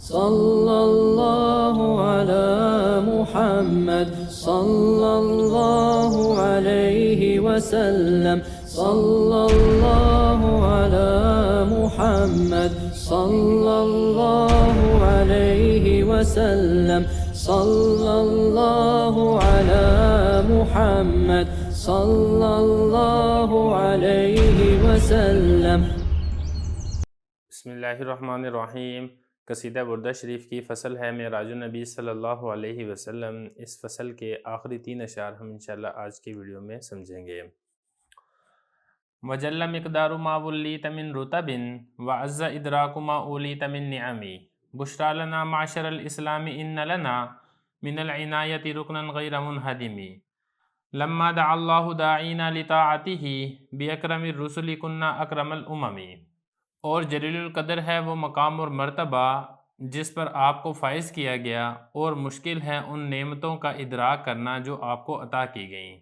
صلى الله على محمد صلى الله عليه وسلم صلى الله على محمد صلى الله عليه وسلم صلى الله على محمد صلى الله عليه وسلم۔ بسم اللہ الرحمن الرحیم۔ قصیدہ بردہ شریف کی فصل ہے معراج النبی صلی اللہ علیہ وسلم۔ اس فصل کے آخری 3 اشعار ہم انشاءاللہ آج کی ویڈیو میں سمجھیں گے۔ وَجَلَّ مِقْدَارُ مَا وُلِّيتَ مِن رُتَبٍ وَعَزَّ إِدْرَاكُ مَا أُولِيتَ مِن نِعَمٍ بُشْرَى لَنَا مَعْشَرَ الْإِسْلَامِ إِنَّ لَنَا مِنَ الْعِنَایَةِ رُكْنًا غَيْرَ مُنْهَدِمٍ لَمَّا دَعَا اللَّهُ دَاعِینَا لِطَاعَتِهِ بِأَكْرَمِ الرُّسُلِ كُنَّا أَكْرَمَ الْأُمَمِ۔ اور جلیل القدر ہے وہ مقام اور مرتبہ جس پر آپ کو فائز کیا گیا، اور مشکل ہے ان نعمتوں کا ادراک کرنا جو آپ کو عطا کی گئیں۔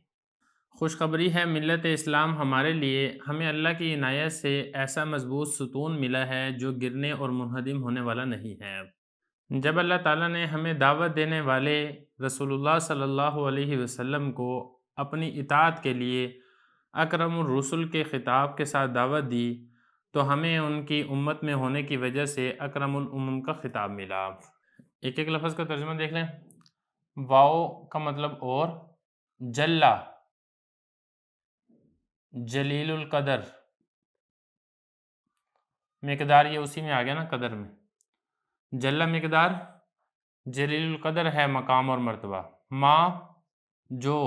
خوشخبری ہے ملت اسلام ہمارے لیے، ہمیں اللہ کی عنایت سے ایسا مضبوط ستون ملا ہے جو گرنے اور منہدم ہونے والا نہیں ہے۔ جب اللہ تعالیٰ نے ہمیں دعوت دینے والے رسول اللہ صلی اللہ علیہ وسلم کو اپنی اطاعت کے لیے اکرم الرسل کے خطاب کے ساتھ دعوت دی، تو ہمیں ان کی امت میں ہونے کی وجہ سے اکرم الامم کا خطاب ملا۔ ایک ایک لفظ کا ترجمہ دیکھ لیں۔ واو کا مطلب اور، جلا جلیل القدر، مقدار یہ اسی میں آ گیا نا، قدر میں۔ جلا مقدار، جلیل القدر ہے مقام اور مرتبہ۔ ما جو،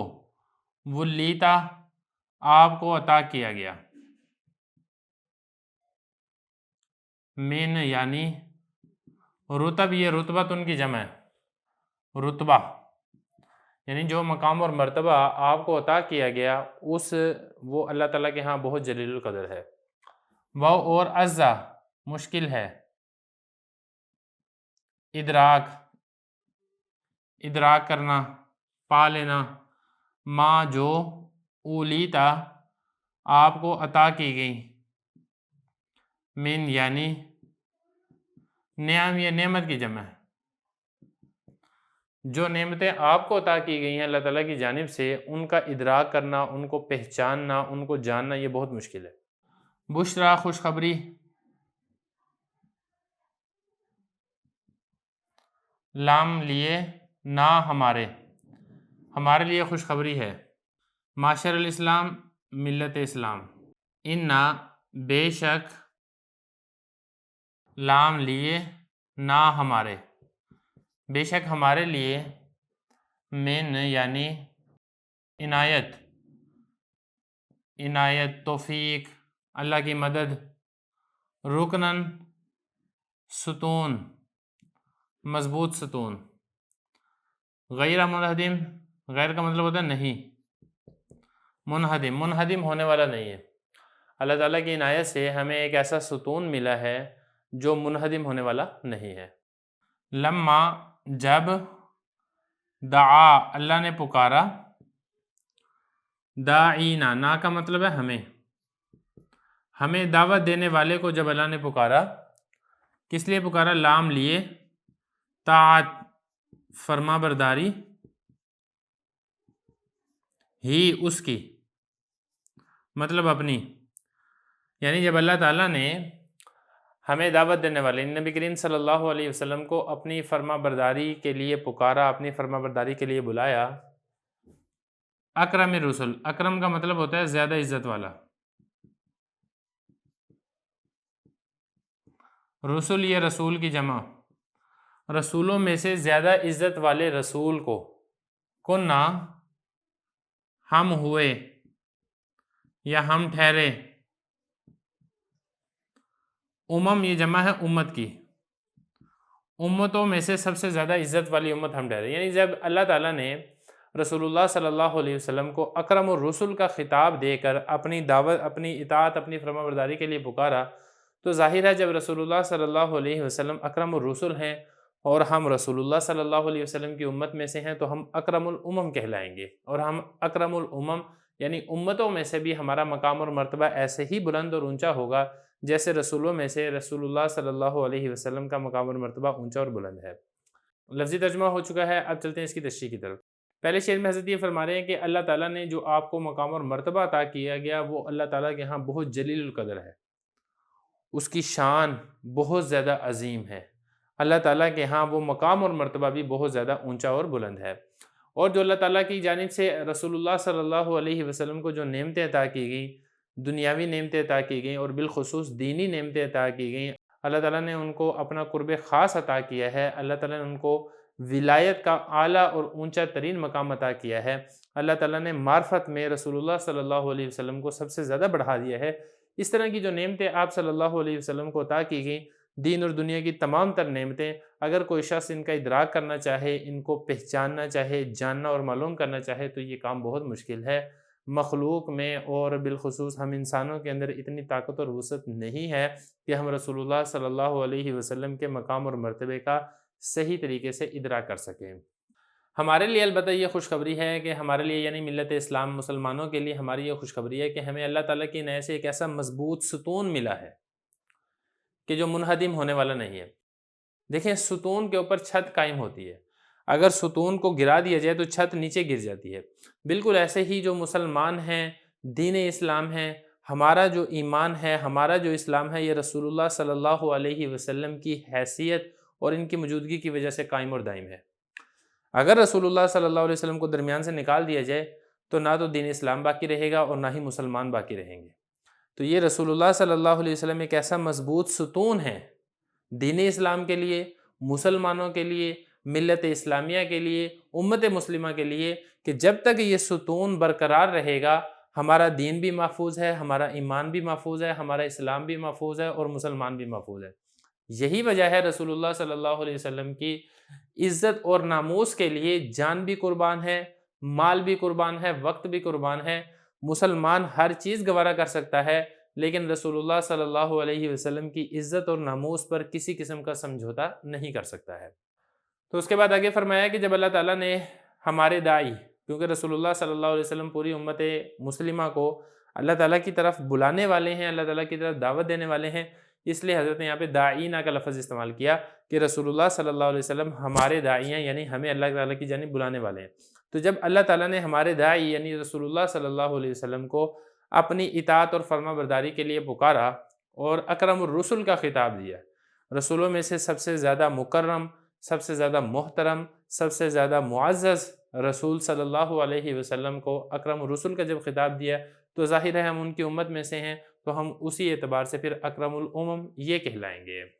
ولیتا آپ کو عطا کیا گیا، من یعنی رتب، یہ رتبت ان کی جمع ہے، رتبہ یعنی جو مقام اور مرتبہ آپ کو عطا کیا گیا وہ اللہ تعالیٰ کے ہاں بہت جلیل القدر ہے۔ وہ اور عزا مشکل ہے، ادراک کرنا، پا لینا، ما جو اولیتا آپ کو عطا کی گئی، من یعنی نعم، یہ نعمت کی جمع ہے۔ جو نعمتیں آپ کو عطا کی گئی ہیں اللہ تعالیٰ کی جانب سے، ان کا ادراک کرنا، ان کو پہچاننا، ان کو جاننا یہ بہت مشکل ہے۔ بشرا خوشخبری، لام لیے نا ہمارے لیے خوشخبری ہے۔ معاشر الاسلام ملت اسلام، انا بے شک، لام لیے نا ہمارے، بے شک ہمارے لیے، من یعنی عنایت توفیق اللہ کی مدد، رکنن ستون مضبوط ستون، غیر منہدم، غیر کا مطلب ہوتا ہے نہیں، منہدم ہونے والا نہیں ہے۔ اللہ تعالیٰ کی عنایت سے ہمیں ایک ایسا ستون ملا ہے جو منہدم ہونے والا نہیں ہے۔ لما جب، دعا اللہ نے پکارا، داعینا نا کا مطلب ہے ہمیں دعوت دینے والے کو جب اللہ نے پکارا، کس لیے پکارا؟ لام لیے طاعت فرما برداری، ہی اس کی مطلب اپنی، یعنی جب اللہ تعالیٰ نے ہمیں دعوت دینے والے نبی کریم صلی اللہ علیہ وسلم کو اپنی فرما برداری کے لیے پکارا، اپنی فرما برداری کے لیے بلایا، اکرم الرسل، اکرم کا مطلب ہوتا ہے زیادہ عزت والا، رسول یہ رسول کی جمع، رسولوں میں سے زیادہ عزت والے رسول کو، کننا ہم ہوئے یا ہم ٹھہرے، امم یہ جمع ہے امت کی، امتوں میں سے سب سے زیادہ عزت والی امت ہم ٹھہرے، یعنی جب اللہ تعالیٰ نے رسول اللہ صلی اللہ علیہ وسلم کو اکرم الرسل کا خطاب دے کر اپنی دعوت، اپنی اطاعت، اپنی فرما برداری کے لیے پکارا، تو ظاہر ہے جب رسول اللہ صلی اللہ علیہ وسلم اکرم الرسل ہیں اور ہم رسول اللہ صلی اللہ علیہ وسلم کی امت میں سے ہیں، تو ہم اکرم الامم کہلائیں گے، اور ہم اکرم الامم یعنی امتوں میں سے بھی ہمارا مقام اور مرتبہ ایسے ہی بلند اور اونچا ہوگا جیسے رسولوں میں سے رسول اللہ صلی اللہ علیہ وسلم کا مقام اور مرتبہ اونچا اور بلند ہے۔ لفظی ترجمہ ہو چکا ہے، اب چلتے ہیں اس کی تشریح کی طرف۔ پہلے شعر میں حضرت یہ فرما رہے ہیں کہ اللہ تعالیٰ نے جو آپ کو مقام اور مرتبہ عطا کیا گیا وہ اللہ تعالیٰ کے ہاں بہت جلیل القدر ہے، اس کی شان بہت زیادہ عظیم ہے۔ اللہ تعالیٰ کے ہاں وہ مقام اور مرتبہ بھی بہت زیادہ اونچا اور بلند ہے۔ اور جو اللہ تعالیٰ کی جانب سے رسول اللہ صلی اللہ علیہ وسلم کو جو نعمتیں عطا کی گئیں، دنیاوی نعمتیں عطا کی گئیں اور بالخصوص دینی نعمتیں عطا کی گئیں، اللہ تعالیٰ نے ان کو اپنا قرب خاص عطا کیا ہے، اللہ تعالیٰ نے ان کو ولایت کا اعلیٰ اور اونچا ترین مقام عطا کیا ہے، اللہ تعالیٰ نے معرفت میں رسول اللہ صلی اللہ علیہ وسلم کو سب سے زیادہ بڑھا دیا ہے۔ اس طرح کی جو نعمتیں آپ صلی اللہ علیہ وسلم کو عطا کی گئیں، دین اور دنیا کی تمام تر نعمتیں، اگر کوئی شخص ان کا ادراک کرنا چاہے، ان کو پہچاننا چاہے، جاننا اور معلوم کرنا چاہے تو یہ کام بہت مشکل ہے۔ مخلوق میں اور بالخصوص ہم انسانوں کے اندر اتنی طاقت اور وسعت نہیں ہے کہ ہم رسول اللہ صلی اللہ علیہ وسلم کے مقام اور مرتبے کا صحیح طریقے سے ادراک کر سکیں۔ ہمارے لیے البتہ یہ خوشخبری ہے کہ ہمارے لیے یعنی ملت اسلام مسلمانوں کے لیے ہماری یہ خوشخبری ہے کہ ہمیں اللہ تعالیٰ کی عنایت سے ایک ایسا مضبوط ستون ملا ہے کہ جو منہدم ہونے والا نہیں ہے۔ دیکھیں، ستون کے اوپر چھت قائم ہوتی ہے، اگر ستون کو گرا دیا جائے تو چھت نیچے گر جاتی ہے۔ بالکل ایسے ہی جو مسلمان ہیں، دین اسلام ہے، ہمارا جو ایمان ہے، ہمارا جو اسلام ہے، یہ رسول اللہ صلی اللہ علیہ وسلم کی حیثیت اور ان کی موجودگی کی وجہ سے قائم اور دائم ہے۔ اگر رسول اللہ صلی اللہ علیہ وسلم کو درمیان سے نکال دیا جائے تو نہ تو دین اسلام باقی رہے گا اور نہ ہی مسلمان باقی رہیں گے۔ تو یہ رسول اللہ صلی اللہ علیہ وسلم ایک ایسا مضبوط ستون ہے دین اسلام کے لیے، مسلمانوں کے لیے، ملت اسلامیہ کے لیے، امت مسلمہ کے لیے، کہ جب تک یہ ستون برقرار رہے گا ہمارا دین بھی محفوظ ہے، ہمارا ایمان بھی محفوظ ہے، ہمارا اسلام بھی محفوظ ہے اور مسلمان بھی محفوظ ہے۔ یہی وجہ ہے رسول اللہ صلی اللہ علیہ وسلم کی عزت اور ناموس کے لیے جان بھی قربان ہے، مال بھی قربان ہے، وقت بھی قربان ہے۔ مسلمان ہر چیز گوارا کر سکتا ہے لیکن رسول اللہ صلی اللہ علیہ وسلم کی عزت اور ناموس پر کسی قسم کا سمجھوتا نہیں کر سکتا ہے۔ تو اس کے بعد آگے فرمایا کہ جب اللہ تعالیٰ نے ہمارے داعی، کیونکہ رسول اللہ صلی اللہ علیہ وسلم پوری امت مسلمہ کو اللہ تعالیٰ کی طرف بلانے والے ہیں، اللہ تعالیٰ کی طرف دعوت دینے والے ہیں، اس لیے حضرت نے یہاں پہ داعینا کا لفظ استعمال کیا کہ رسول اللہ صلی اللہ علیہ وسلم ہمارے داعی ہیں، یعنی ہمیں اللہ تعالیٰ کی جانب بلانے والے ہیں۔ تو جب اللہ تعالیٰ نے ہمارے داعی یعنی رسول اللہ صلی اللہ علیہ وسلم کو اپنی اطاعت اور فرما برداری کے لیے پکارا اور اکرم الرسل کا خطاب دیا، رسولوں میں سے سب سے زیادہ مکرم، سب سے زیادہ محترم، سب سے زیادہ معزز رسول صلی اللہ علیہ وسلم کو اکرم الرسل کا جب خطاب دیا تو ظاہر ہے ہم ان کی امت میں سے ہیں تو ہم اسی اعتبار سے پھر اکرم الامم یہ کہلائیں گے۔